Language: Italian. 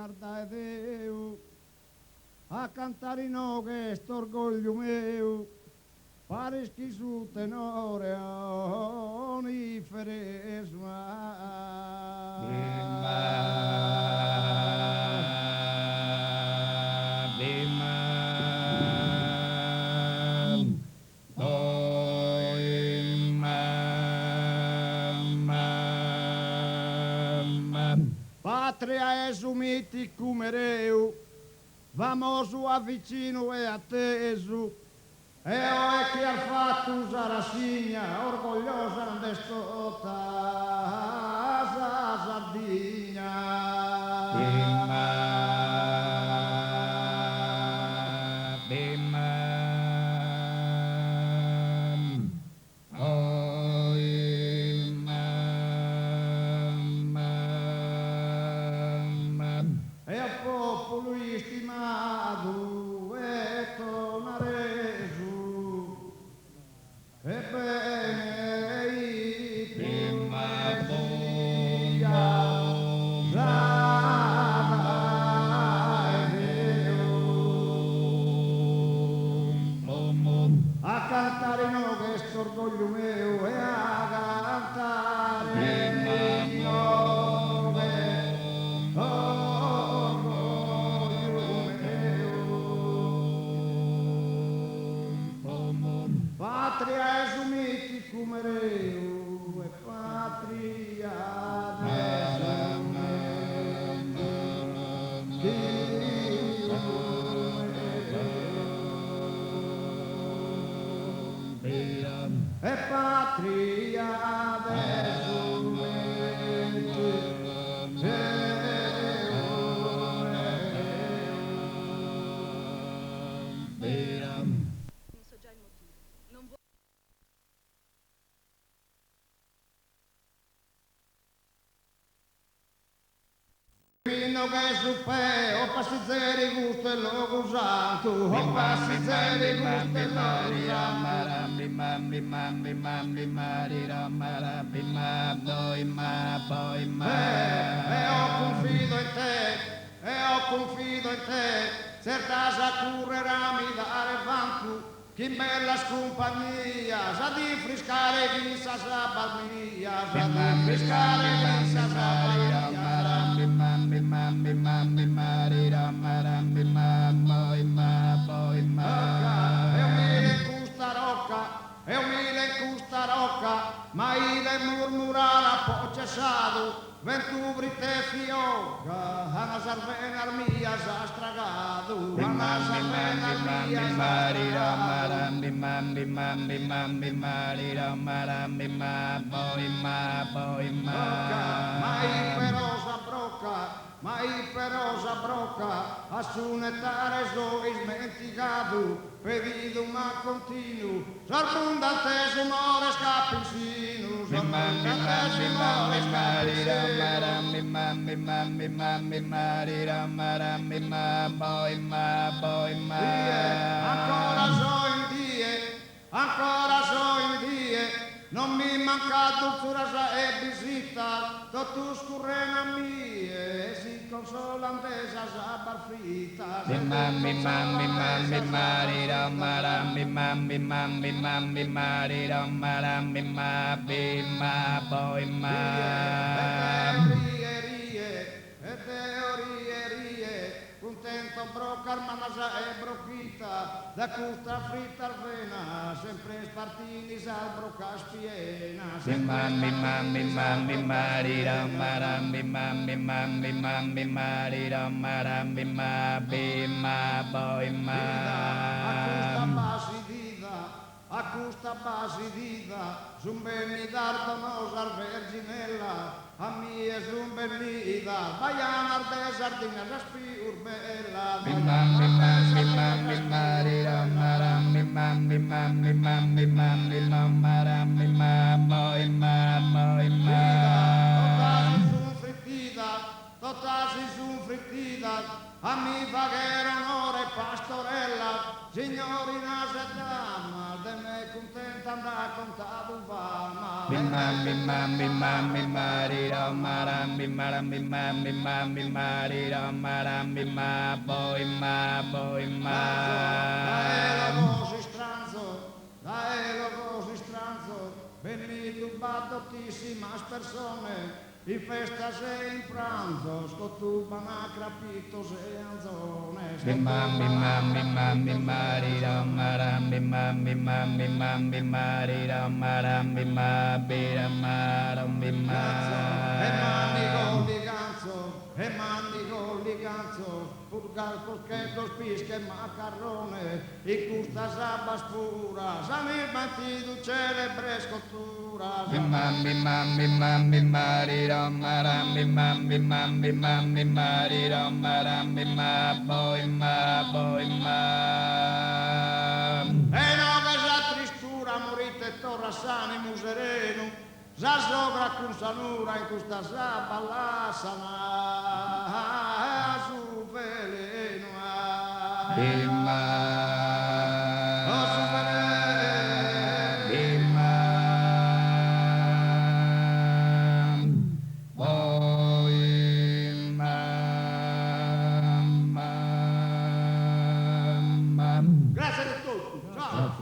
guarda ed eu a cantare in oche st'orgoglio meu, parischi su tenore ogni Patria esumiti cumereu, vamoso avvicino e atteso, e ho che ha fatto usare signa, orgogliosa destota, Sardigna. E a popolo stimato e tornaresu, e bene i prima a cantare no che st'orgoglio mio e a cantare no che orgoglio mio. Patria esumiti come reo e patria e patria Ne so già il motivo. Non vuoi... Fino che suppè, o passizzeri gusto e logo usato, o passizzeri gusto e logo usato. Confido in te, certa sa currerami dare vanto, che bella scompagnia, sa di friscare chi sa barmia, sa di friscare chi sa barmia. E umile in custa rocca, ma ide murmurare a po' cessato, ventubri te fioca, una sarvena armia sa stragato, una sarvena armia sa ma iperosa brocca, a suonare so smenticato, pedido ma continuo, sorprunda al teso more scappi il sino, sorprunda al teso more scappi il ancora so in die, non mi manca dulzura e visita, tu scurrena mie, si consolantesa sa barfita. Contento brocar manasa e brochita, da custa fritta arvena, sempre spartini sa broca spiena. A custa basidida, zumbeni dardonos al verginella, a mie zumbenida, baiana de sardina, raspi urbella. Totasi sun frittita, a mi fagher onore pastorella, signorina se dama, de me contenta andà contato fama. Mimma ridam maram mimma boy ma Da elo così stranzo, venido battotissime persone, in festa se in pranzo, scottubano crapito se anzone. mimma ridam maram mimma ridam maram mimma biram maram E manico di ganzo, purgal porchetto spische macarrone, in custa sabba spura, samir battido celebre scottura. mimma ridam maram mimma ridam maram mimma boy ma E no che sa tristura morite torra s'animo sereno, sa sopra con sanura in questa sabba la sana su veleno. Grazie a tutti. Ciao.